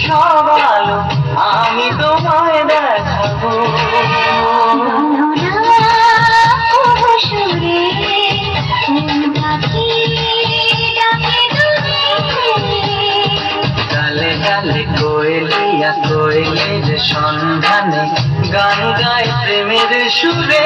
সব আলো আমি তোমায় দেখাবো। ডালে ডালে কোয়েলিয়া কোয়েলের সন্ধানে গান গায় প্রেমের সুরে।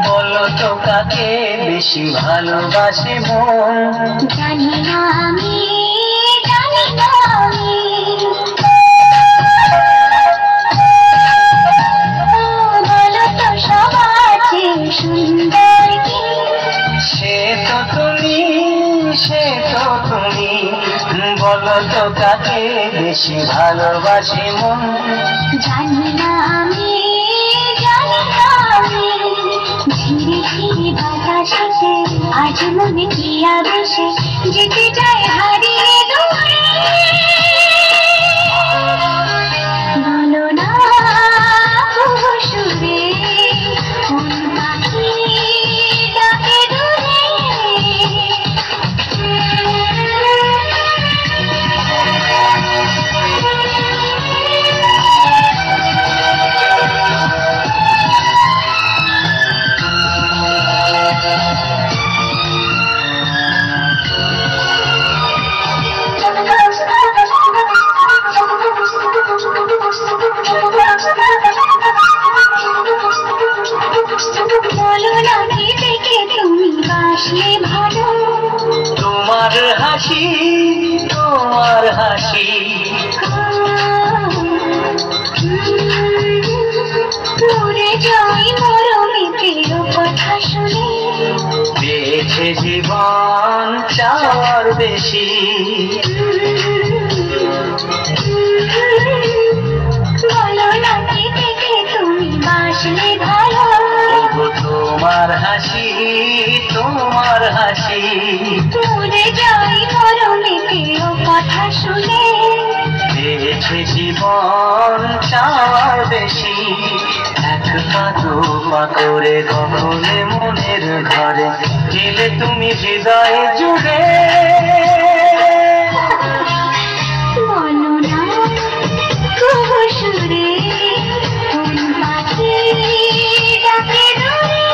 বলো তো কাকে বেশি ভালোবাসে মন? জানি না আমি, জানি না আমি। বলো তো সবার চেয়ে সুন্দর কি? সে তো তুমি, সে তো তুমি। বলো তো কাকে বেশি ভালোবাসে মন? জানি না আমি, জানি না আমি। ধীরে ধীরে বাতাসে আজ মনে কি আবেশে যেতে চায় হারিয়ে দূরে। বলো না সুরে কোন পাখি ডাকে দূরে। বলো না কি দেখে তুমি বাসলে ভালো? তোমার হাসি, তোমার হাসি। মরে যাই মরমিতের কথা শুনে। পেয়েছে জীবন চাওয়ার বেশি। বলো না কি দেখে তুমি বাসলে ভালো? তোমার হাসি, তোমার হাসি। মরে যাই মরমিতের কথা শুনে। পেয়েছে জীবন চাওয়ার বেশি। এক পা দু পা করে গগনে মনের ঘরে গেলে তুমি হৃদয়ে জুড়ে। বলো না সুরে কোন পাখি ডাকে দূরে।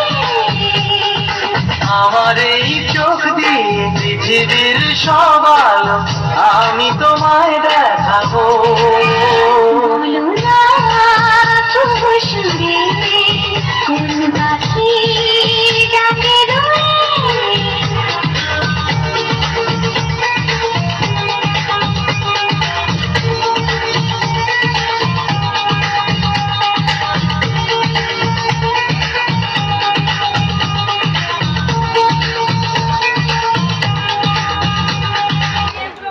আমার এই চোখ দিয়ে পৃথিবীর সব আলো আমি তোমায় দেখাবো।